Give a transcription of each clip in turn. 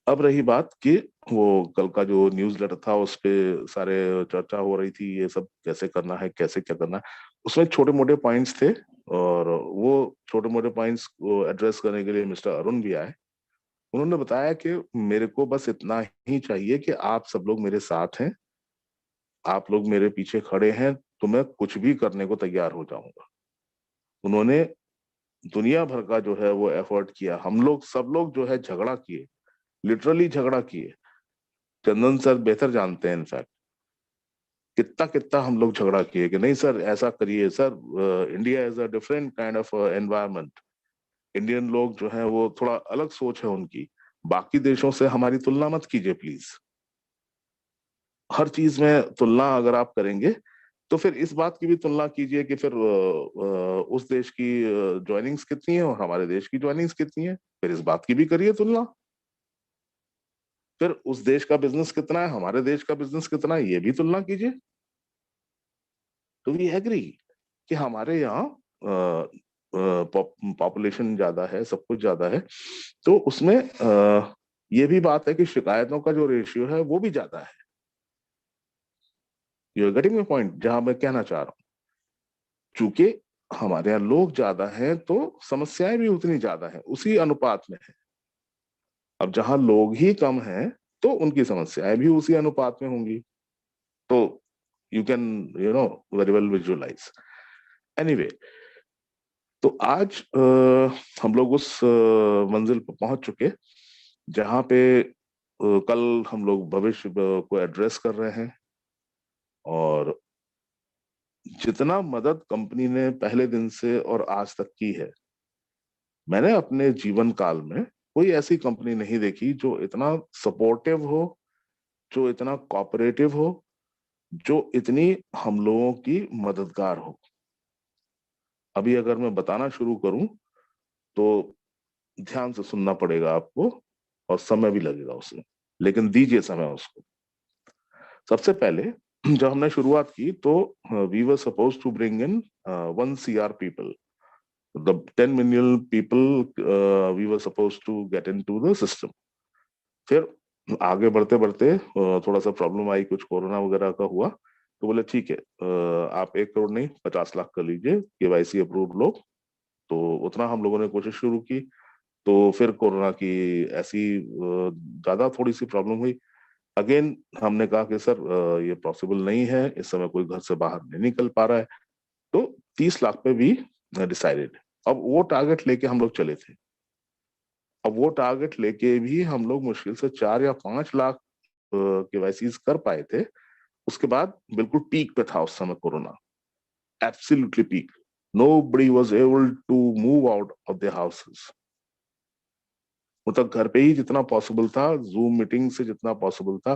अब रही बात कि वो कल का जो न्यूज़ लेटर था उस पे सारे चर्चा हो रही थी, ये सब कैसे करना है, कैसे क्या करना है। उसमें छोटे मोटे पॉइंट्स थे, और वो छोटे मोटे पॉइंट्स को एड्रेस करने के लिए मिस्टर अरुण भी आए। उन्होंने बताया कि मेरे को बस इतना ही चाहिए कि आप सब लोग मेरे साथ हैं, आप लोग मेरे पीछे खड़े हैं, तो मैं कुछ भी करने को तैयार हो जाऊंगा। उन्होंने दुनिया भर का जो है वो एफर्ट किया, हम लोग सब लोग जो है झगड़ा किए, लिटरली झगड़ा किए। चंदन सर बेहतर जानते हैं इनफैक्ट, कितना कितना हम लोग झगड़ा किए कि नहीं सर ऐसा करिए sir, India is a different kind of environment. Indian लोग जो है वो थोड़ा अलग सोच है उनकी, बाकी देशों से हमारी तुलना मत कीजिए प्लीज। हर चीज में तुलना अगर आप करेंगे तो फिर इस बात की भी तुलना कीजिए कि फिर उस देश की ज्वाइनिंग्स कितनी है और हमारे देश की ज्वाइनिंग्स कितनी है, फिर इस बात की भी करिए तुलना। फिर उस देश का बिजनेस कितना है, हमारे देश का बिजनेस कितना है, ये भी तुलना कीजिए। तो वी एग्री कि हमारे यहाँ पॉपुलेशन ज्यादा है, सब कुछ ज्यादा है, तो उसमें ये भी बात है कि शिकायतों का जो रेशियो है वो भी ज्यादा है। You are getting my point, जहां मैं कहना चाह रहा हूँ। चूंकि हमारे यहाँ लोग ज्यादा हैं तो समस्याएं भी उतनी ज्यादा हैं, उसी अनुपात में है। अब जहां लोग ही कम हैं तो उनकी समस्याएं भी उसी अनुपात में होंगी। तो you can very well visualize. Anyway, तो आज हम लोग उस मंजिल पर पहुंच चुके जहां पे कल हम लोग भविष्य को एड्रेस कर रहे हैं। और जितना मदद कंपनी ने पहले दिन से और आज तक की है, मैंने अपने जीवन काल में कोई ऐसी कंपनी नहीं देखी जो इतना सपोर्टिव हो, जो इतना कोऑपरेटिव हो, जो इतनी हम लोगों की मददगार हो। अभी अगर मैं बताना शुरू करूं तो ध्यान से सुनना पड़ेगा आपको, और समय भी लगेगा उसमें, लेकिन दीजिए समय उसको। सबसे पहले जब हमने शुरुआत की तो we were suppose to bring in 1 CR people, the 10 million people we were suppose to get in to the system. फिर आगे बढ़ते बढ़ते थोड़ा सा प्रॉब्लम आई, कुछ कोरोना वगैरह का हुआ, तो बोले ठीक है, आप 1 करोड़ नहीं 50 लाख कर लीजिए, KYC अप्रूव लोग। तो उतना हम लोगों ने कोशिश शुरू की। तो फिर कोरोना की ऐसी ज्यादा थोड़ी सी प्रॉब्लम हुई। अगेन हमने कहा कि सर ये पॉसिबल नहीं है, इस समय कोई घर से बाहर नहीं निकल पा रहा है। तो 30 लाख पे भी डिसाइडेड। अब वो टारगेट लेके हम लोग चले थे। अब वो टारगेट लेके भी हम लोग मुश्किल से 4 या 5 लाख KYCs कर पाए थे। उसके बाद बिल्कुल पीक पे था उस समय corona, absolutely peak. Nobody was able to move out of their houses। मतलब घर पे ही जितना पॉसिबल था, जूम मीटिंग से जितना पॉसिबल था।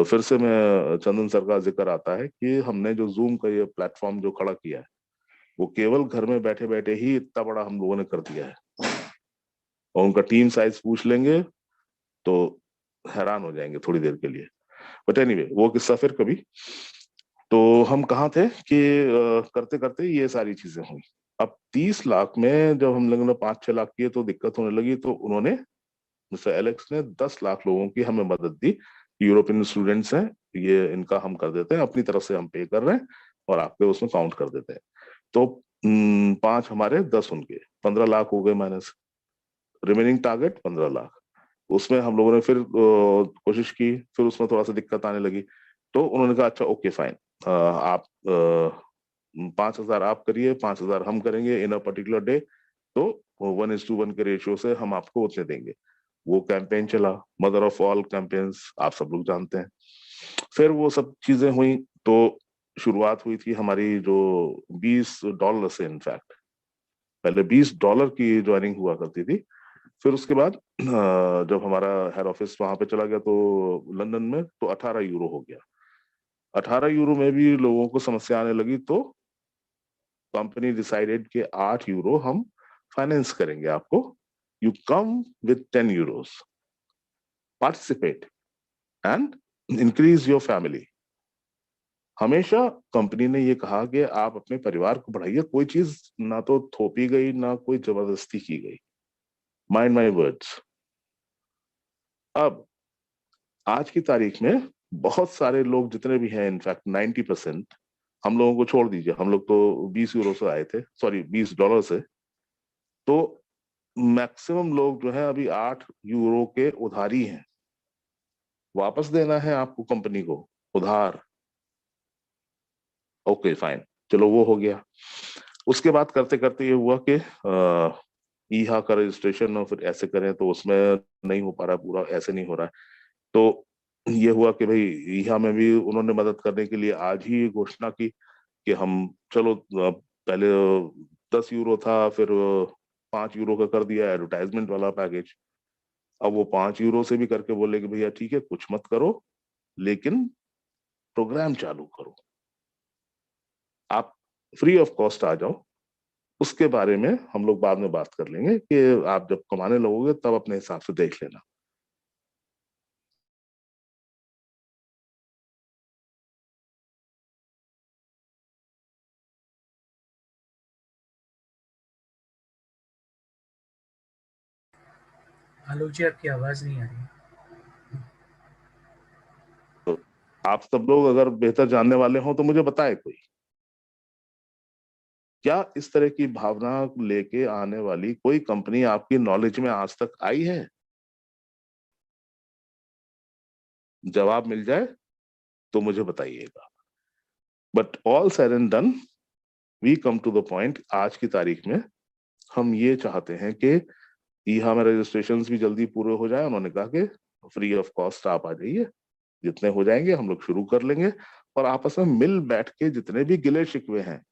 फिर से मैं चंदन सर का जिक्र आता है कि हमने जो जूम का ये प्लेटफॉर्म जो खड़ा किया है, वो केवल घर में बैठे बैठे ही इतना बड़ा हम लोगों ने कर दिया है। और उनका टीम साइज पूछ लेंगे तो हैरान हो जाएंगे थोड़ी देर के लिए। बट एनीवे, वो किस्सा फिर कभी। तो हम कहाँ थे कि करते करते ये सारी चीजें हुई। अब 30 लाख में जब हम लोगों ने 5-6 लाख किए तो दिक्कत होने लगी, तो उन्होंने, मिस्टर एलेक्स ने 10 लाख लोगों की हमें मदद दी। यूरोपियन स्टूडेंट्स हैं, ये इनका हम कर देते हैं, अपनी तरफ से हम पे कर रहे हैं और आपके उसमें काउंट कर देते हैं। तो 5 हमारे 10 उनके, 15 लाख हो गए माइनस। Remaining target 15 lakh. उसमें हम लोगों ने फिर कोशिश की, फिर उसमें थोड़ा सा दिक्कत आने लगी। तो उन्होंने कहा अच्छा ओके फाइन, आप 5,000 आप करिए, 5,000 हम करेंगे इन अ पर्टिकुलर डे। तो 1:1 के रेशियो से हम आपको उतने देंगे। वो कैंपेन चला, मदर ऑफ ऑल कैंपेन्स, आप सब लोग जानते हैं। फिर वो सब चीजें हुई। तो शुरुआत हुई थी हमारी जो $20 से, इनफैक्ट पहले $20 की ज्वाइनिंग हुआ करती थी। फिर उसके बाद जब हमारा हेड ऑफिस वहां पे चला गया तो लंदन में, तो 18 यूरो हो गया। 18 यूरो में भी लोगों को समस्या आने लगी, तो कंपनी डिसाइडेड कि 8 यूरो हम फाइनेंस करेंगे आपको। You come with 10 Euros, participate and increase your family. हमेशा कंपनी ने ये कहा कि आप अपने परिवार को बढ़ाइए, कोई चीज ना तो थोपी गई ना कोई जबरदस्ती की गई। Mind my words. अब आज की तारीख में बहुत सारे लोग जितने भी हैं, इनफैक्ट 90%, हम लोगों को छोड़ दीजिए, हम लोग तो 20 यूरो से आए थे, सॉरी $20 से, तो मैक्सिमम लोग जो है अभी 8 यूरो के उधारी हैं, वापस देना है आपको कंपनी को उधार। ओके फाइन, चलो वो हो गया। उसके बाद करते करते ये हुआ कि ईहा का रजिस्ट्रेशन और फिर ऐसे करें तो उसमें नहीं हो पा रहा पूरा, ऐसे नहीं हो रहा है। तो ये हुआ कि भाई ईहा में भी उन्होंने मदद करने के लिए आज ही घोषणा की कि हम चलो पहले 10 यूरो था, फिर 5 यूरो का कर दिया एडवर्टाइजमेंट वाला पैकेज। अब वो 5 यूरो से भी करके बोले कि भैया ठीक है कुछ मत करो, लेकिन प्रोग्राम चालू करो, आप फ्री ऑफ कॉस्ट आ जाओ। उसके बारे में हम लोग बाद में बात कर लेंगे कि आप जब कमाने लगोगे तब अपने हिसाब से देख लेना। आलोक जी, आपकी आवाज नहीं आ रही। तो आप सब लोग अगर बेहतर जानने वाले हो तो मुझे बताए कोई, क्या इस तरह की भावना लेके आने वाली कोई कंपनी आपकी नॉलेज में आज तक आई है? जवाब मिल जाए तो मुझे बताइएगा। But all said and done, we come to the point, आज की तारीख में हम ये चाहते हैं कि ईहा में रजिस्ट्रेशन भी जल्दी पूरे हो जाए। उन्होंने कहा कि फ्री ऑफ कॉस्ट आप आ जाइए, जितने हो जाएंगे हम लोग शुरू कर लेंगे, और आपस में मिल बैठ के जितने भी गिले शिकवे हैं,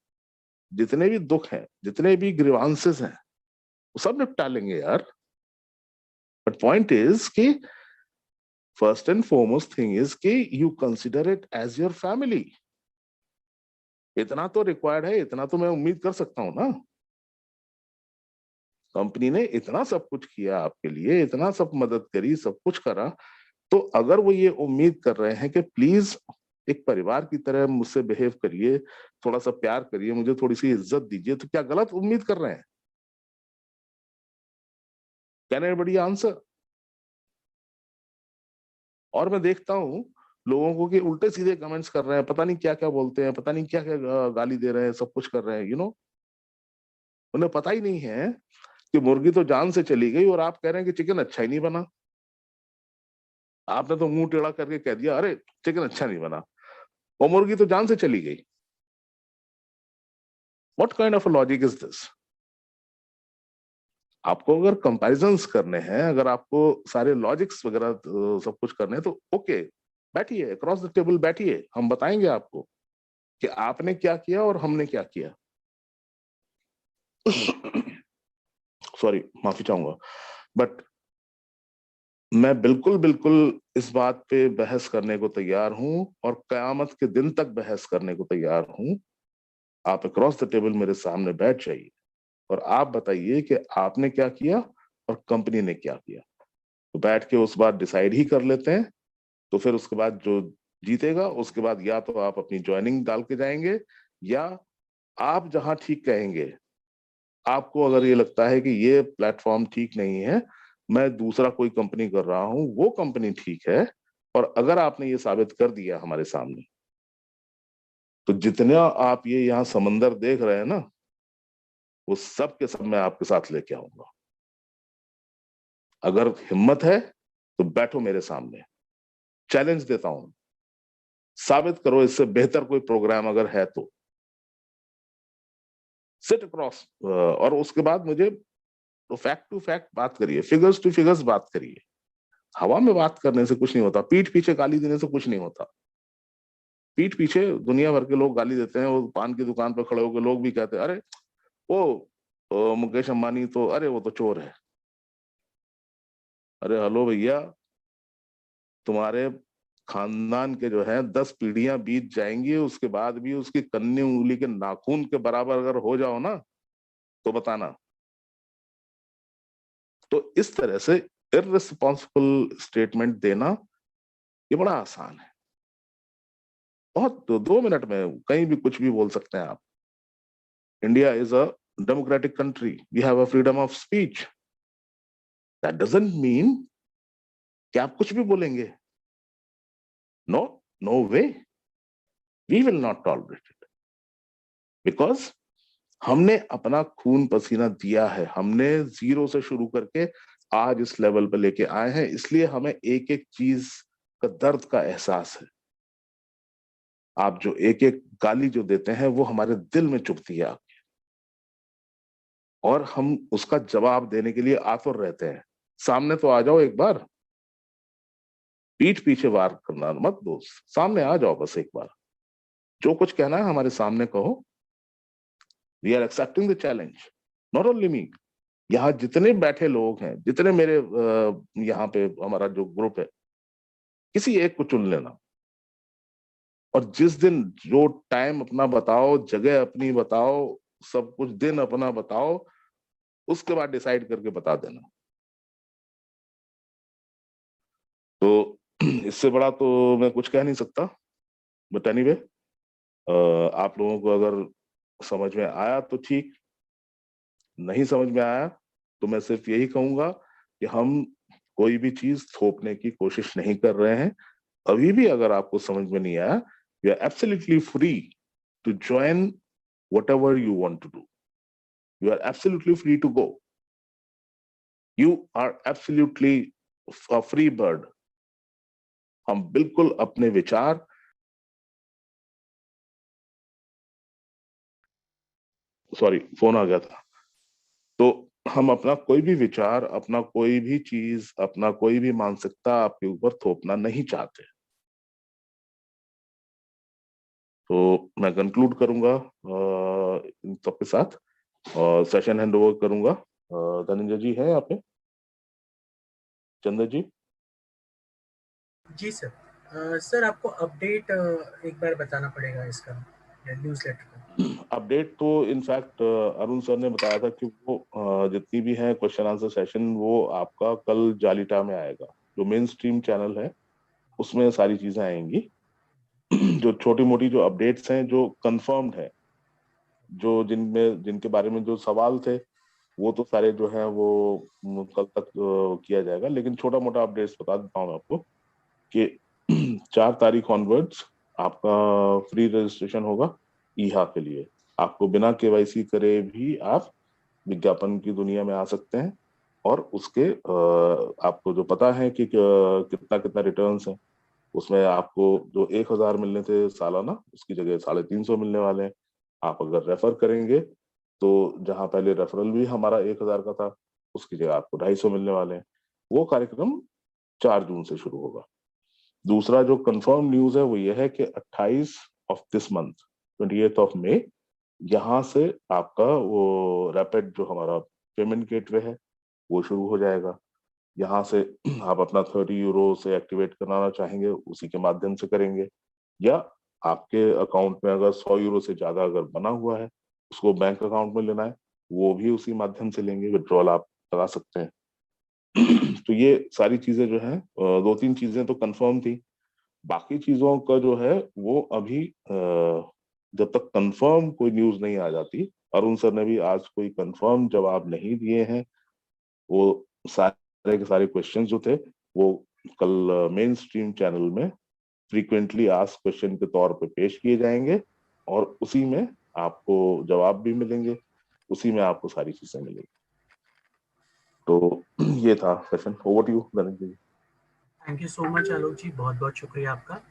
जितने भी दुख हैं, जितने भी ग्रीवांसेस हैं, वो सब निपटा लेंगे यार। बट पॉइंट इज कि first and foremost thing is कि you consider it as your family. इतना तो रिक्वायर्ड है, इतना तो मैं उम्मीद कर सकता हूं ना। कंपनी ने इतना सब कुछ किया आपके लिए, इतना सब मदद करी, सब कुछ करा, तो अगर वो ये उम्मीद कर रहे हैं कि प्लीज एक परिवार की तरह मुझसे बिहेव करिए, थोड़ा सा प्यार करिए, मुझे थोड़ी सी इज्जत दीजिए, तो क्या गलत उम्मीद कर रहे हैं? Can anybody answer? और मैं देखता हूँ लोगों को कि उल्टे सीधे कमेंट्स कर रहे हैं, पता नहीं क्या क्या बोलते हैं, पता नहीं क्या क्या गाली दे रहे हैं, सब कुछ कर रहे हैं, उन्हें पता ही नहीं है कि मुर्गी तो जान से चली गई और आप कह रहे हैं कि चिकन अच्छा ही नहीं बना। आपने तो मुंह टेढ़ा करके कह दिया अरे चिकन अच्छा नहीं बना, और मुर्गी तो जान से चली गई। What kind of logic is this? आपको अगर कंपैरिजंस करने हैं, अगर आपको सारे लॉजिक्स वगैरह सब कुछ करने हैं, तो ओके, बैठिए क्रॉस द टेबल, बैठिए, हम बताएंगे आपको कि आपने क्या किया और हमने क्या किया। सॉरी, माफी चाहूंगा, बट मैं बिल्कुल बिल्कुल इस बात पे बहस करने को तैयार हूं, और कयामत के दिन तक बहस करने को तैयार हूं। आप अक्रॉस द टेबल मेरे सामने बैठ जाइए और आप बताइए कि आपने क्या किया और कंपनी ने क्या किया, तो बैठ के उस बात डिसाइड ही कर लेते हैं। तो फिर उसके बाद जो जीतेगा, उसके बाद या तो आप अपनी ज्वाइनिंग डाल के जाएंगे, या आप जहां ठीक कहेंगे, आपको अगर ये लगता है कि ये प्लेटफॉर्म ठीक नहीं है, मैं दूसरा कोई कंपनी कर रहा हूं, वो कंपनी ठीक है, और अगर आपने ये साबित कर दिया हमारे सामने, तो जितना आप ये यहाँ समंदर देख रहे हैं ना, वो सब के सब मैं आपके साथ लेके आऊंगा। अगर हिम्मत है तो बैठो मेरे सामने, चैलेंज देता हूं, साबित करो इससे बेहतर कोई प्रोग्राम अगर है तो। सिट अक्रॉस, और उसके बाद मुझे तो फैक्ट टू फैक्ट बात करिए, फिगर्स टू फिगर्स बात करिए। हवा में बात करने से कुछ नहीं होता, पीठ पीछे गाली देने से कुछ नहीं होता। पीठ पीछे दुनिया भर के लोग गाली देते हैं, वो पान की दुकान पर खड़े होकर लोग भी कहते हैं अरे वो मुकेश अंबानी तो, अरे वो तो चोर है। अरे हेलो भैया, तुम्हारे खानदान के जो है 10 पीढ़ियां बीत जाएंगी, उसके बाद भी उसकी कन्नी उंगली के नाखून के बराबर अगर हो जाओ ना, तो बताना। तो इस तरह से इररिस्पांसिबल स्टेटमेंट देना ये बड़ा आसान है, बहुत 2 मिनट में कहीं भी कुछ भी बोल सकते हैं आप। India is a democratic country, we have a freedom of speech. That doesn't mean क्या आप कुछ भी बोलेंगे? No, no way, we will not tolerate it, because हमने अपना खून पसीना दिया है, हमने जीरो से शुरू करके आज इस लेवल पे लेके आए हैं, इसलिए हमें एक एक चीज का दर्द का एहसास है। आप जो एक एक गाली जो देते हैं वो हमारे दिल में चुभती है आपके, और हम उसका जवाब देने के लिए आतुर रहते हैं। सामने तो आ जाओ एक बार, पीठ पीछे वार करना मत दोस्त, सामने आ जाओ बस एक बार, जो कुछ कहना है हमारे सामने कहो। We are accepting the challenge, not only me, यहाँ जितने बैठे लोग हैं, जितने मेरे यहाँ पे हमारा जो ग्रुप है, किसी एक को चुन लेना, और जिस दिन जो टाइम अपना बताओ, जगह अपनी बताओ, सब कुछ दिन अपना बताओ, उसके बाद डिसाइड करके बता देना। तो इससे बड़ा तो मैं कुछ कह नहीं सकता। बट एनीवे, आप लोगों को अगर समझ में आया तो ठीक, नहीं समझ में आया तो मैं सिर्फ यही कहूंगा कि हम कोई भी चीज थोपने की कोशिश नहीं कर रहे हैं। अभी भी अगर आपको समझ में नहीं आया, you are absolutely free to join whatever you want to do. You are absolutely free to go. You are absolutely a free bird. हम बिल्कुल अपने विचार, सॉरी फोन आ गया था, तो हम अपना कोई भी विचार, अपना कोई भी चीज, अपना कोई भी मानसिकता आपके ऊपर थोपना नहीं चाहते। तो मैं कंक्लूड करूंगा इन सबके साथ, और सेशन हैंड ओवर करूंगा। धनंजय जी हैं यहाँ पे? चंद्र जी? जी सर। सर आपको अपडेट एक बार बताना पड़ेगा इसका, न्यूज़लेटर का। अपडेट तो इनफैक्ट अरुण सर ने बताया था कि वो जितनी भी है क्वेश्चन आंसर सेशन, वो आपका कल जालिटा में आएगा, जो मेन स्ट्रीम चैनल है उसमें सारी चीजें आएंगी। जो छोटी मोटी जो अपडेट्स हैं, जो कंफर्म्ड है, जो जिनके बारे में जो सवाल थे, वो तो सारे जो है वो कल तक किया जाएगा। लेकिन छोटा मोटा अपडेट्स बता देता हूँ आपको कि 4 तारीख ऑनवर्ड्स आपका फ्री रजिस्ट्रेशन होगा ईहा के लिए। आपको बिना केवाईसी करे भी आप विज्ञापन की दुनिया में आ सकते हैं, और उसके आपको जो पता है कि कितना कितना रिटर्न्स है, उसमें आपको जो 1,000 मिलने थे सालाना, उसकी जगह 350 मिलने वाले हैं। आप अगर रेफर करेंगे तो जहां पहले रेफरल भी हमारा 1,000 का था, उसकी जगह आपको 250 मिलने वाले हैं। वो कार्यक्रम 4 जून से शुरू होगा। दूसरा जो कंफर्म न्यूज है वो ये है कि 28 of this month, 28 of May, यहाँ से आपका वो रैपिड जो हमारा पेमेंट गेटवे है वो शुरू हो जाएगा। यहाँ से आप अपना 30 यूरो से एक्टिवेट कराना चाहेंगे, उसी के माध्यम से करेंगे, या आपके अकाउंट में अगर 100 यूरो से ज्यादा अगर बना हुआ है, उसको बैंक अकाउंट में लेना है, वो भी उसी माध्यम से लेंगे, विड्रॉल आप करा सकते हैं। तो ये सारी चीजें जो है, 2-3 चीजें तो कंफर्म थी, बाकी चीजों का जो है वो अभी जब तक कंफर्म कोई न्यूज नहीं आ जाती, अरुण सर ने भी आज कोई कंफर्म जवाब नहीं दिए हैं। वो सारे के सारे क्वेश्चन जो थे वो कल मेन स्ट्रीम चैनल में फ्रीक्वेंटली आस्क्ड क्वेश्चन के तौर पे पेश किए जाएंगे, और उसी में आपको जवाब भी मिलेंगे, उसी में आपको सारी चीजें मिलेंगी। तो ये था session. Over to you Dhananjay ji. Thank you so much Alok ji, बहुत बहुत शुक्रिया आपका।